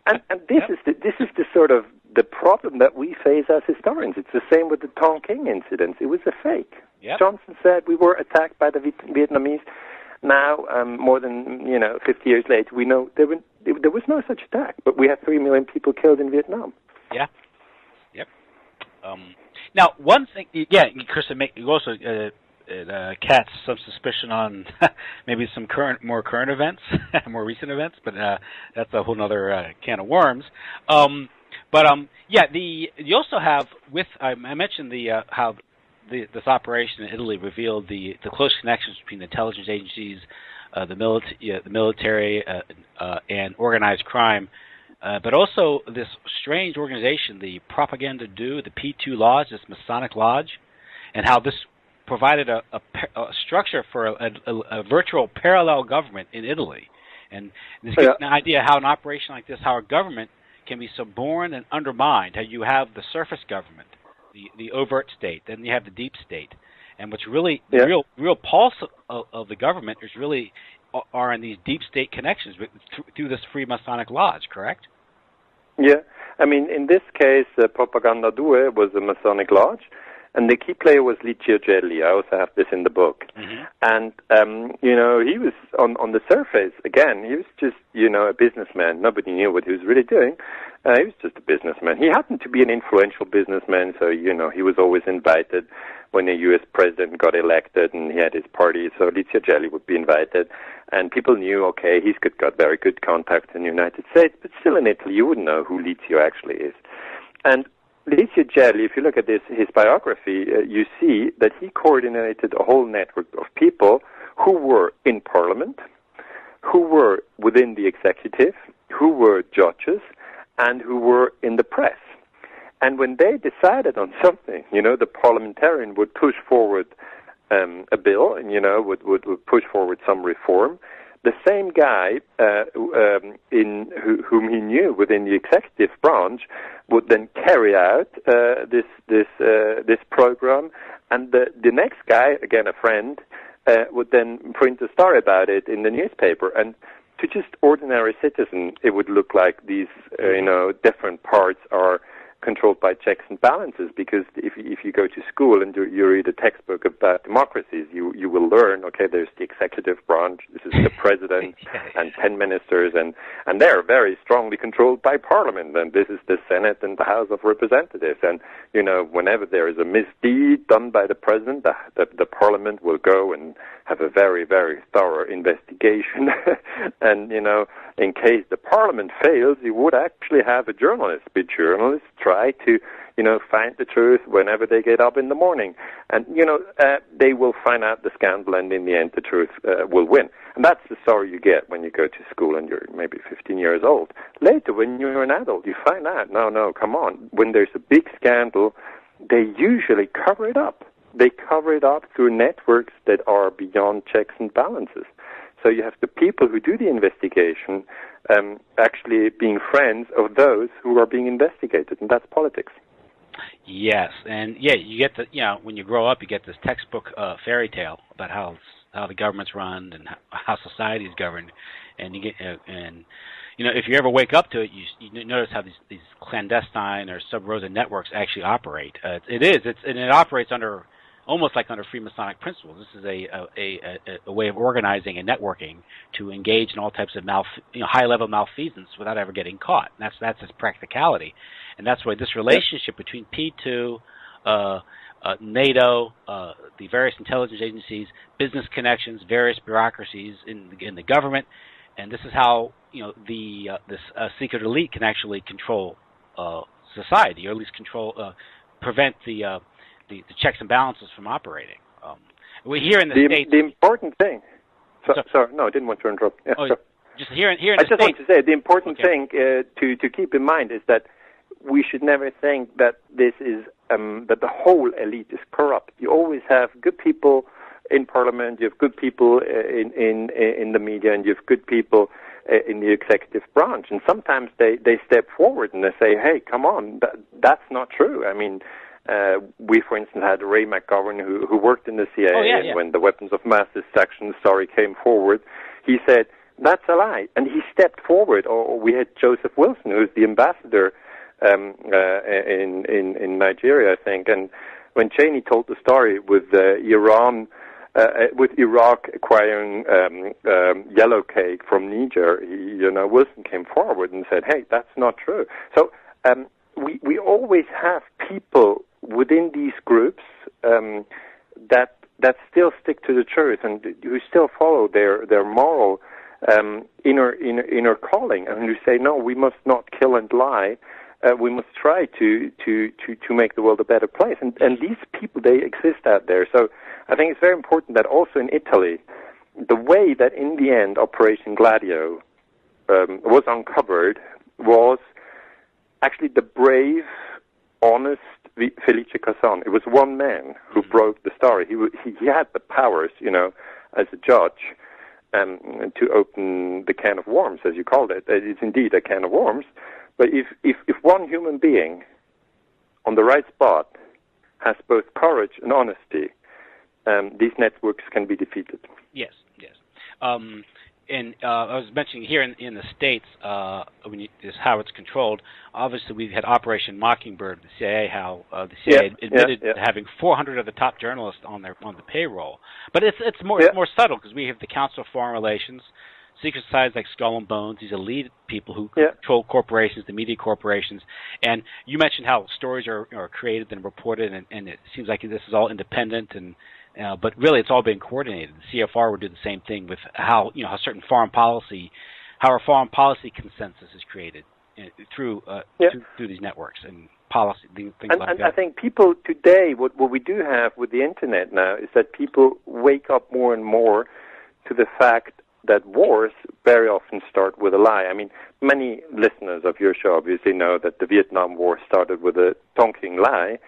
Speaker 3: and this is the sort of the problem that we face as historians. It's the same with the Tonkin incident. It was a fake. Yep. Johnson said we were attacked by the Vietnamese. Now, more than 50 years later, we know there was no such attack. But we had 3 million people killed in Vietnam.
Speaker 2: Yeah. Yep. Now, one thing, Chris, you also cast some suspicion on maybe some more current events, more recent events, but that's a whole other can of worms. You also have I mentioned how this operation in Italy revealed the close connections between the intelligence agencies, the military, and organized crime. But also this strange organization, the Propaganda Do, the P2 Lodge, this Masonic Lodge, and how this provided a structure for a virtual parallel government in Italy. And this gives an idea how an operation like this, how a government can be suborned and undermined, how you have the surface government, the overt state, then you have the deep state. And what's really, the real pulse of the government is really are in these deep state connections through this Freemasonic Lodge, correct?
Speaker 3: Yeah. I mean, in this case, Propaganda Due was a Masonic Lodge, and the key player was Licio Gelli. I also have this in the book. Mm-hmm. And, he was on the surface, again, he was just, a businessman. Nobody knew what he was really doing. He was just a businessman. He happened to be an influential businessman, so, he was always invited when a U.S. president got elected and he had his party, so Licio Gelli would be invited. And people knew, okay, he's got very good contacts in the United States, but still in Italy you wouldn't know who Licio actually is. And Licio Gelli, if you look at his biography, you see that he coordinated a whole network of people who were in parliament, who were within the executive, who were judges, and who were in the press. And when they decided on something, the parliamentarian would push forward a bill and, would push forward some reform. The same guy whom he knew within the executive branch would then carry out this program, and the next guy, again a friend, would then print a story about it in the newspaper. And to just ordinary citizen, it would look like these different parts are controlled by checks and balances, because if you go to school and you read a textbook about democracies, you will learn, okay, there's the executive branch, this is the president and 10 ministers, and they're very strongly controlled by parliament, and this is the Senate and the House of Representatives, and whenever there is a misdeed done by the president, the parliament will go and have a very, very thorough investigation, and in case the parliament fails, you would actually have a journalist. But journalists try to, find the truth whenever they get up in the morning. And, they will find out the scandal, and in the end, the truth will win. And that's the story you get when you go to school and you're maybe 15 years old. Later, when you're an adult, you find out, no, come on. When there's a big scandal, they usually cover it up. they cover it up through networks that are beyond checks and balances. So you have the people who do the investigation actually being friends of those who are being investigated, and that's politics.
Speaker 2: Yes, and yeah, you get when you grow up, you get this textbook fairy tale about how the government's run and how society is governed, and you get if you ever wake up to it, you notice how these clandestine or sub-rosa networks actually operate. It operates almost like under Freemasonic principles. This is a way of organizing and networking to engage in all types of high-level malfeasance without ever getting caught. And that's its practicality, and that's why this relationship between P2, NATO, the various intelligence agencies, business connections, various bureaucracies in the government, and this is how this secret elite can actually control society, or at least prevent the checks and balances from operating. We're here in the States.
Speaker 3: The important thing. Sorry, no, I didn't want to interrupt. Yeah,
Speaker 2: just here in the
Speaker 3: I
Speaker 2: States.
Speaker 3: just want to say the important thing to keep in mind is that we should never think that this is that the whole elite is corrupt. You always have good people in parliament. You have good people in the media, and you have good people in the executive branch. And sometimes they step forward and they say, "Hey, come on, that's not true." I mean. We, for instance, had Ray McGovern, who worked in the CIA, and when the weapons of mass destruction story came forward, he said, that's a lie. And he stepped forward. Or we had Joseph Wilson, who's the ambassador in Nigeria, I think. And when Cheney told the story with with Iraq acquiring yellow cake from Niger, Wilson came forward and said, hey, that's not true. So we always have people within these groups that still stick to the truth and who still follow their moral inner calling, and who say, no, we must not kill and lie. We must try to make the world a better place. And these people, they exist out there. So I think it's very important that also in Italy, the way that in the end Operation Gladio was uncovered was actually the brave, honest Felice Casson. It was one man who broke the story. He had the powers, as a judge, to open the can of worms, as you called it. It's indeed a can of worms. But if one human being on the right spot has both courage and honesty, these networks can be defeated.
Speaker 2: Yes. And I was mentioning here in the States, how it's controlled. Obviously, we've had Operation Mockingbird, the CIA. How the CIA admitted to having 400 of the top journalists on the payroll. But it's more subtle, because we have the Council of Foreign Relations, secret societies like Skull and Bones, these elite people who control corporations, the media corporations. And you mentioned how stories are created and reported, and it seems like this is all independent but really, it's all being coordinated. The CFR would do the same thing with how our foreign policy consensus is created through these networks and policy things like that.
Speaker 3: I think people today, what we do have with the internet now is that people wake up more and more to the fact that wars very often start with a lie. I mean, many listeners of your show obviously know that the Vietnam War started with a tonking lie,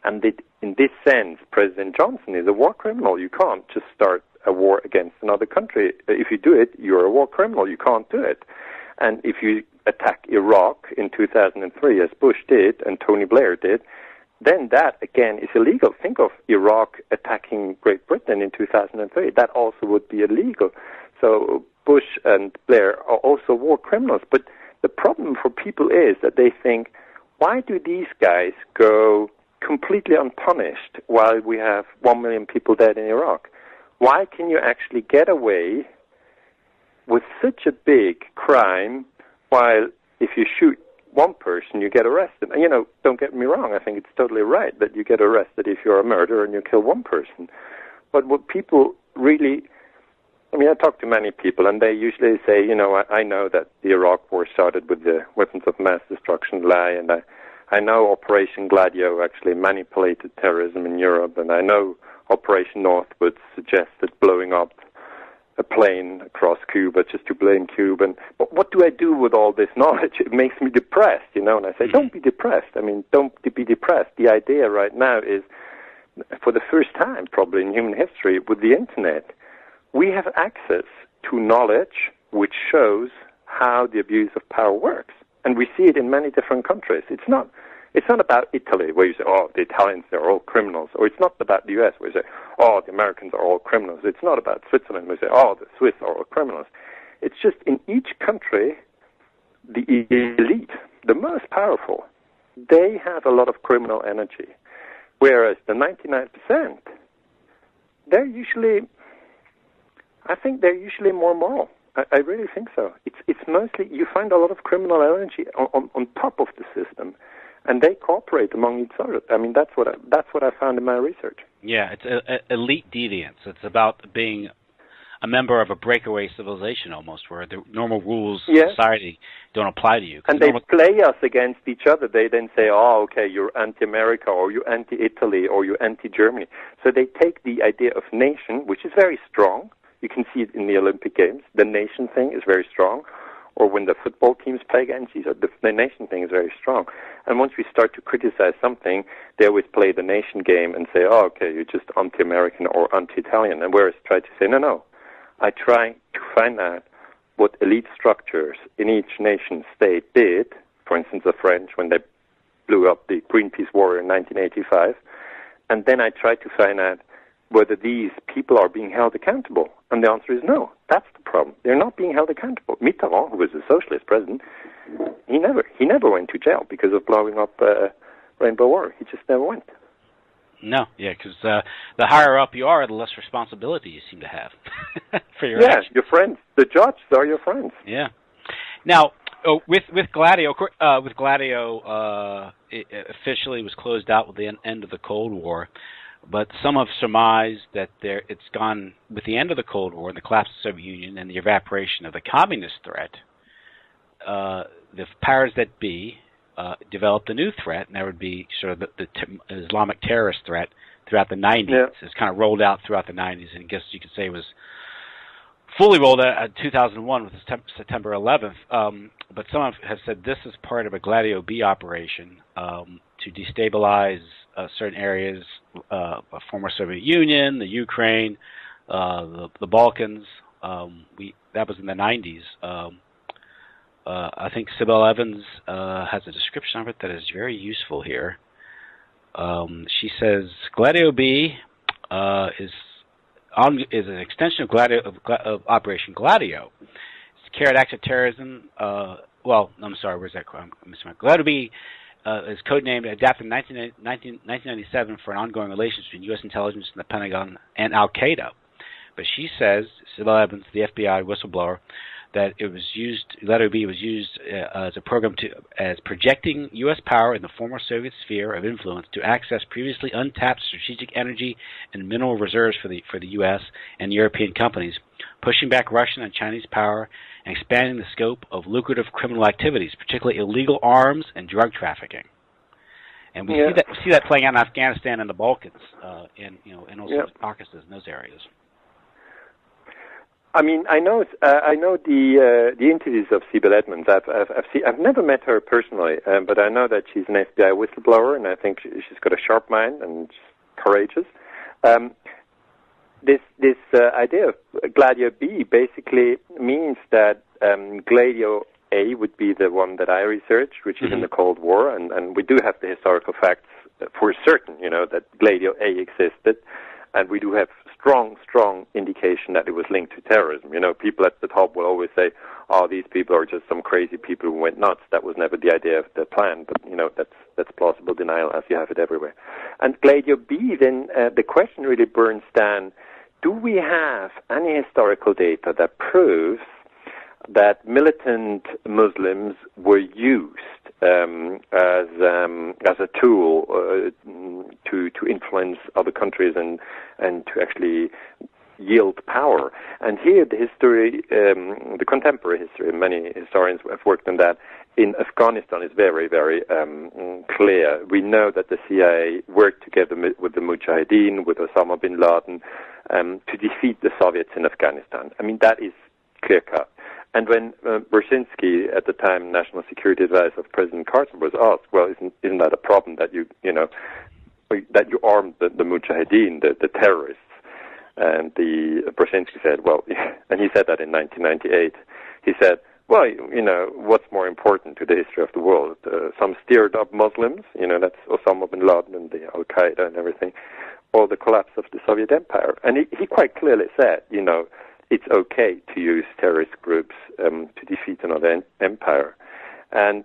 Speaker 3: and in this sense, President Johnson is a war criminal. You can't just start a war against another country. If you do it, you're a war criminal. You can't do it. And if you attack Iraq in 2003, as Bush did and Tony Blair did, then that, again, is illegal. Think of Iraq attacking Great Britain in 2003. That also would be illegal. So Bush and Blair are also war criminals. But the problem for people is that they think, why do these guys go completely unpunished while we have 1 million people dead in Iraq? Why can you actually get away with such a big crime while if you shoot one person, you get arrested? And, don't get me wrong, I think it's totally right that you get arrested if you're a murderer and you kill one person. But what people really... I talk to many people, and they usually say, I know that the Iraq War started with the weapons of mass destruction lie, and I know Operation Gladio actually manipulated terrorism in Europe, and I know Operation Northwood suggested blowing up a plane across Cuba just to blame Cuba. But what do I do with all this knowledge? It makes me depressed, and I say, don't be depressed. Don't be depressed. The idea right now is for the first time probably in human history with the Internet, we have access to knowledge which shows how the abuse of power works. And we see it in many different countries. It's not about Italy, where you say, oh, the Italians, they're all criminals. Or it's not about the US, where you say, oh, the Americans are all criminals. It's not about Switzerland, where you say, oh, the Swiss are all criminals. It's just in each country, the elite, the most powerful, they have a lot of criminal energy. Whereas the 99%, I think they're usually more moral. I really think so. It's mostly, you find a lot of criminal energy on top of the system, and they cooperate among each other. I mean, that's what I found in my research.
Speaker 2: Yeah, it's elite deviance. It's about being a member of a breakaway civilization almost, where the normal rules of society don't apply to you.
Speaker 3: And they play us against each other. They then say, oh, okay, you're anti-America, or you're anti-Italy, or you're anti-Germany. So they take the idea of nation, which is very strong. You can see it in the Olympic Games. The nation thing is very strong. Or when the football teams play against each other, the nation thing is very strong. And once we start to criticize something, they always play the nation game and say, oh, okay, you're just anti-American or anti-Italian. And whereas try to say, no. I try to find out what elite structures in each nation state did. For instance, the French, when they blew up the Greenpeace war in 1985. And then I try to find out whether these people are being held accountable. And the answer is no. That's the problem. They're not being held accountable. Mitterrand, who was a socialist president, he never went to jail because of blowing up Rainbow War. He just never went.
Speaker 2: No, yeah, because the higher up you are, the less responsibility you seem to have for your actions.
Speaker 3: Your friends. The judges are your friends.
Speaker 2: Yeah. Now, with Gladio, it officially was closed out with the end of the Cold War. But some have surmised that it's gone with the end of the Cold War and the collapse of the Soviet Union and the evaporation of the communist threat. The powers that be developed a new threat, and that would be sort of the Islamic terrorist threat throughout the 90s. Yeah. It's kind of rolled out throughout the 90s, and I guess you could say it was fully rolled out in 2001 with September 11th. But some have said this is part of a Gladio B operation to destabilize certain areas, former Soviet Union, the Ukraine, the Balkans. That was in the 90s. I think Sybil Evans has a description of it that is very useful here. She says Gladio B is an extension of Operation Gladio. It's carried out acts of terrorism. I'm sorry, where's that? I'm missing my Gladio B. Is codenamed adapted in 1997 for an ongoing relationship between U.S. intelligence and the Pentagon and Al-Qaeda. But she says, Sybil Evans, the FBI whistleblower, that Gladio B was used as a program as projecting U.S. power in the former Soviet sphere of influence to access previously untapped strategic energy and mineral reserves for the U.S. and European companies, pushing back Russian and Chinese power, and expanding the scope of lucrative criminal activities, particularly illegal arms and drug trafficking. And we see that playing out in Afghanistan and the Balkans, and also Pakistan and those areas.
Speaker 3: I mean, I know the interviews of Sybil Edmonds. I've never met her personally, but I know that she's an FBI whistleblower, and I think she's got a sharp mind and she's courageous. This idea of Gladio B basically means that Gladio A would be the one that I researched, which is in the Cold War, and we do have the historical facts for certain, that Gladio A existed, and we do have strong indication that it was linked to terrorism. People at the top will always say, oh, these people are just some crazy people who went nuts. That was never the idea of the plan, but, that's plausible denial as you have it everywhere. And Gladio B, then the question really burns down, do we have any historical data that proves that militant Muslims were used as a tool to influence other countries and to actually yield power? And here the history, the contemporary history, many historians have worked on that, in Afghanistan is very, very clear. We know that the CIA worked together with the Mujahideen, with Osama bin Laden, to defeat the Soviets in Afghanistan. I mean, that is clear-cut. And when Brzezinski, at the time National Security Advisor of President Carter, was asked, well, isn't that a problem that you that you armed the Mujahideen, the terrorists. And Brzezinski said, well, and he said that in 1998. He said, well, what's more important to the history of the world? Some stirred-up Muslims, that's Osama bin Laden and the Al-Qaeda and everything, or the collapse of the Soviet Empire. And he quite clearly said, it's okay to use terrorist groups to defeat another empire. And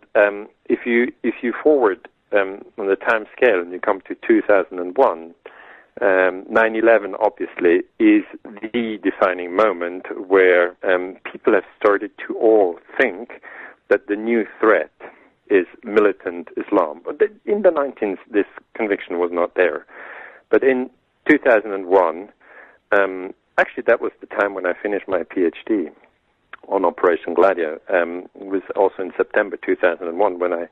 Speaker 3: if you forward on the time scale and you come to 2001, 9/11 obviously is the defining moment where people have started to all think that the new threat is militant Islam. But in the 1990s, this conviction was not there. But in 2001, actually that was the time when I finished my PhD on Operation Gladio. It was also in September 2001 when I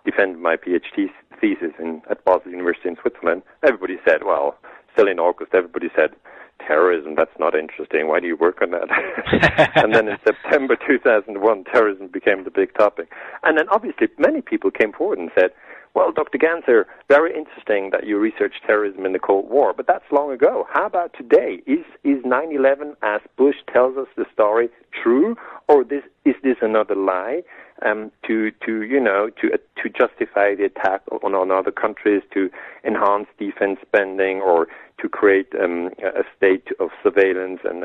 Speaker 3: defended my PhD thesis at Basel University in Switzerland. Everybody said, well, still in August, everybody said, terrorism, that's not interesting. Why do you work on that? And then in September 2001, terrorism became the big topic. And then obviously many people came forward and said, well, Dr. Ganser, very interesting that you research terrorism in the Cold War, but that's long ago. How about today? Is 9/11, as Bush tells us the story, true, or is this another lie to justify the attack on other countries, to enhance defense spending, or to create a state of surveillance and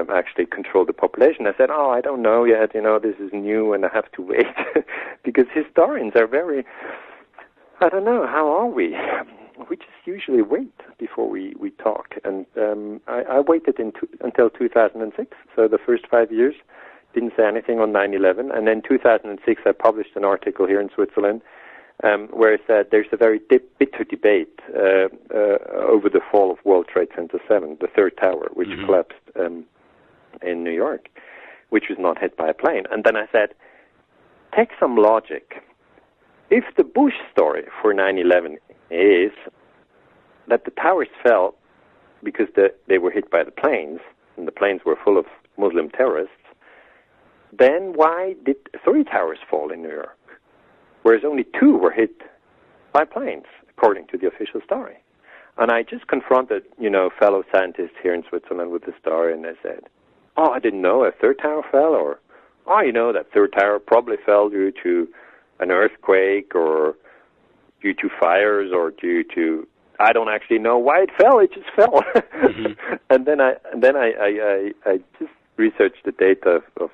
Speaker 3: actually control the population? I said, I don't know yet. This is new, and I have to wait because historians are very. I don't know. How are we? We just usually wait before we talk, and I waited until 2006. So the first 5 years didn't say anything on 9/11, and then 2006 I published an article here in Switzerland where I said there's a very bitter debate over the fall of World Trade Center 7, the third tower, which collapsed in New York, which was not hit by a plane. And then I said, take some logic. If the Bush story for 9/11 is that the towers fell because they were hit by the planes, and the planes were full of Muslim terrorists, then why did 3 towers fall in New York, whereas only 2 were hit by planes, according to the official story? And I just confronted, fellow scientists here in Switzerland with the story, and they said, I didn't know a 3rd tower fell, or, that 3rd tower probably fell due to an earthquake, or due to fires, or due to, I don't actually know why it fell, it just fell. And then I just researched the data of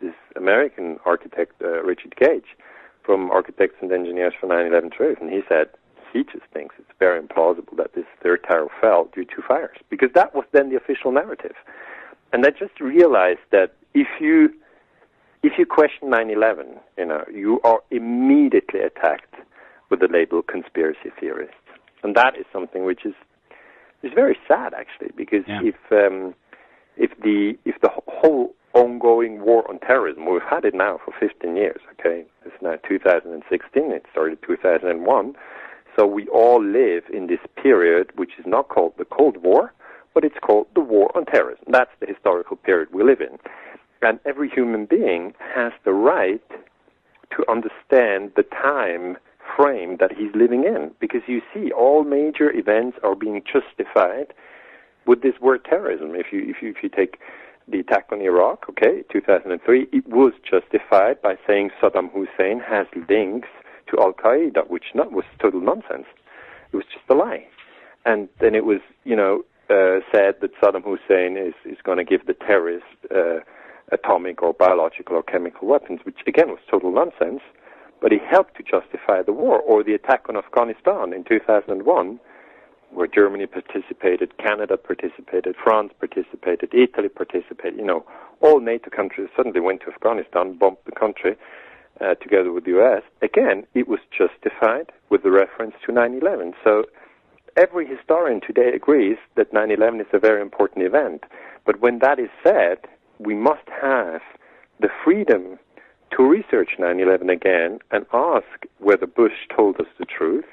Speaker 3: this American architect, Richard Gage, from Architects and Engineers for 9/11 Truth, and he said he just thinks it's very implausible that this 3rd tower fell due to fires, because that was then the official narrative. And I just realized that if you question 9/11, you are immediately attacked with the label conspiracy theorists, and that is something which is very sad, actually, because if the whole ongoing war on terrorism, we've had it now for 15 years, okay? It's now 2016, it started 2001, so we all live in this period which is not called the Cold War, but it's called the war on terrorism. That's the historical period we live in. And every human being has the right to understand the time frame that he's living in, because you see all major events are being justified with this word terrorism. If you take the attack on Iraq, okay, 2003, it was justified by saying Saddam Hussein has links to Al-Qaeda, which was total nonsense. It was just a lie. And then it was, said that Saddam Hussein is going to give the terrorists atomic or biological or chemical weapons, which again was total nonsense, but he helped to justify the war. Or the attack on Afghanistan in 2001, where Germany participated, Canada participated, France participated, Italy participated. All NATO countries suddenly went to Afghanistan, bombed the country together with the U.S. Again, it was justified with the reference to 9/11. So every historian today agrees that 9/11 is a very important event. But when that is said, we must have the freedom to research 9/11 again and ask whether Bush told us the truth,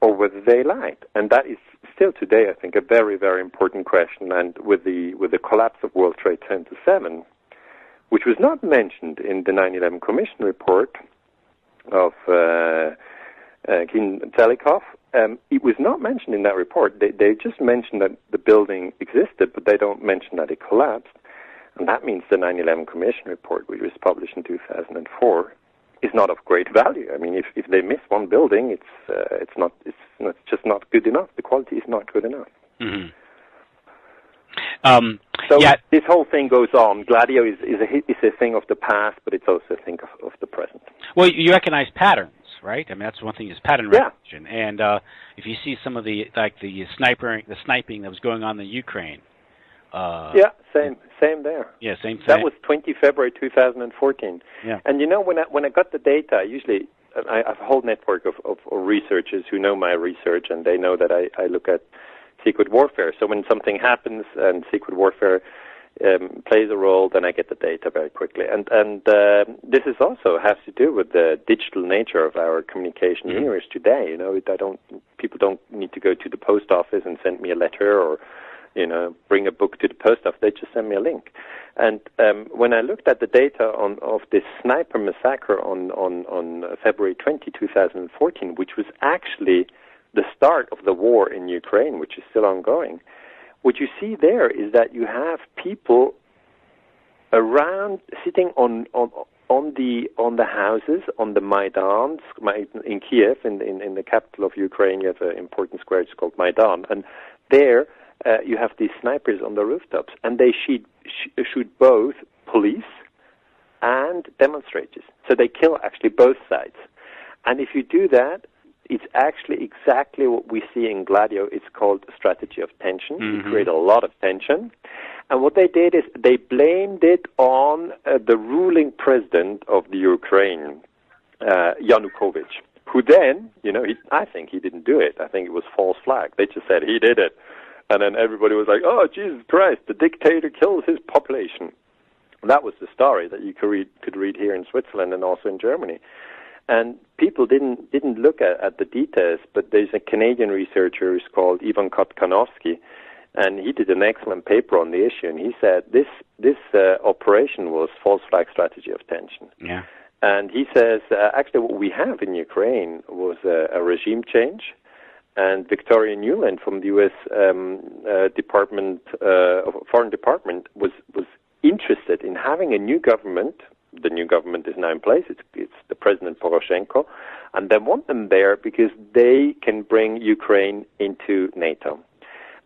Speaker 3: or whether they lied. And that is still today, I think, a very, very important question. And with the collapse of World Trade Center 7, which was not mentioned in the 9/11 Commission report of Zelikov. It was not mentioned in that report. They just mentioned that the building existed, but they don't mention that it collapsed. And that means the 9/11 Commission report, which was published in 2004, is not of great value. I mean, if they miss one building, it's just not good enough. The quality is not good enough.
Speaker 2: Mm-hmm.
Speaker 3: This whole thing goes on. Gladio is a thing of the past, but it's also a thing of the present.
Speaker 2: Well, you recognize patterns, right? I mean, that's one thing is pattern recognition. And if you see some of the sniping that was going on in Ukraine.
Speaker 3: Same there.
Speaker 2: Yeah, same thing.
Speaker 3: That was 20 February 2014.
Speaker 2: Yeah.
Speaker 3: And when I got the data, usually I have a whole network of researchers who know my research, and they know that I look at secret warfare. So when something happens and secret warfare plays a role, then I get the data very quickly. And this is also has to do with the digital nature of our communication universe today. You know, people don't need to go to the post office and send me a letter or bring a book to the post office. They just send me a link. And when I looked at the data of this sniper massacre on February 20, 2014, which was actually the start of the war in Ukraine, which is still ongoing, what you see there is that you have people around sitting on the houses, on the Maidans in Kiev, in the capital of Ukraine. You have an important square. It's called Maidan, and there you have these snipers on the rooftops, and they shoot both police and demonstrators. So they kill actually both sides. And if you do that, it's actually exactly what we see in Gladio. It's called strategy of tension. You create a lot of tension. And what they did is they blamed it on the ruling president of the Ukraine, Yanukovych, who then, I think he didn't do it. I think it was false flag. They just said he did it. And then everybody was like, oh, Jesus Christ, the dictator kills his population. And that was the story that you could read here in Switzerland and also in Germany. And people didn't look at the details, but there's a Canadian researcher who's called Ivan Kotkanovsky, and he did an excellent paper on the issue, and he said this operation was false flag strategy of tension. Yeah. And he says, actually what we have in Ukraine was a regime change, and Victoria Nuland from the U.S. Foreign Department was interested in having a new government. The new government is now in place. It's the President Poroshenko, and they want them there because they can bring Ukraine into NATO.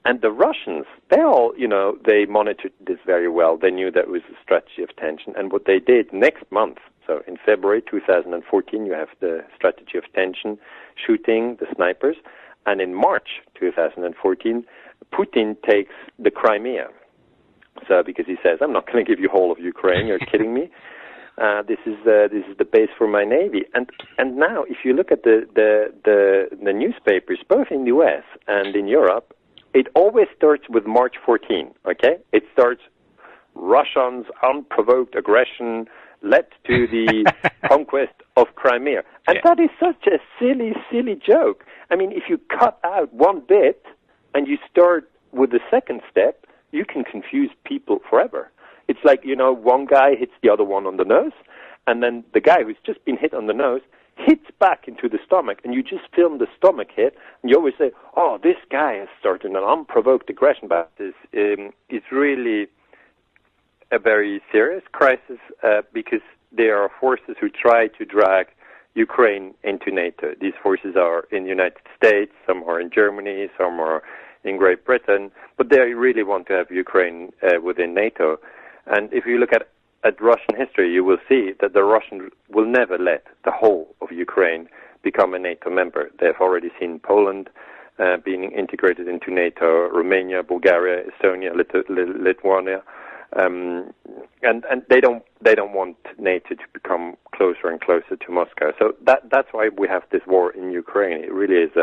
Speaker 3: And the Russians, they monitored this very well. They knew that it was a strategy of tension. And what they did next month, so in February 2014, you have the strategy of tension, shooting the snipers. And in March 2014, Putin takes the Crimea. So because he says, I'm not going to give you whole of Ukraine, you're kidding me. This is the base for my navy, and now if you look at the newspapers, both in the U.S. and in Europe, it always starts with March 14. Okay, it starts Russians' unprovoked aggression led to the conquest of Crimea, and that is such a silly joke. I mean, if you cut out one bit and you start with the second step, you can confuse people forever. It's like, one guy hits the other one on the nose, and then the guy who's just been hit on the nose hits back into the stomach, and you just film the stomach hit, and you always say, oh, this guy has started an unprovoked aggression. But it's really a very serious crisis because there are forces who try to drag Ukraine into NATO. These forces are in the United States, some are in Germany, some are in Great Britain, but they really want to have Ukraine within NATO. And if you look at Russian history, you will see that the Russians will never let the whole of Ukraine become a NATO member. They've already seen Poland being integrated into NATO, Romania, Bulgaria, Estonia, Lithuania, and they don't want NATO to become closer and closer to Moscow. So that's why we have this war in Ukraine. It really is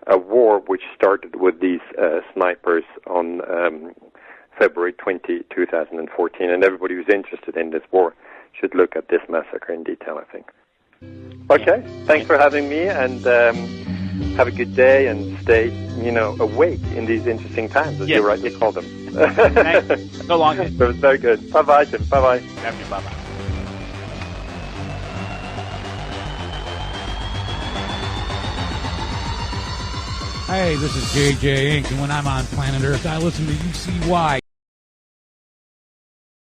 Speaker 3: a war which started with these snipers on February 20, 2014, and everybody who's interested in this war should look at this massacre in detail, I think. Okay, thanks for having me, and have a good day, and stay, awake in these interesting times, as you rightly call them.
Speaker 2: Thanks. So long.
Speaker 3: So it's very good. Bye-bye, Tim. Bye-bye.
Speaker 2: Bye-bye.
Speaker 4: Hey, this is JJ Inc., and when I'm on planet Earth, I listen to UCY.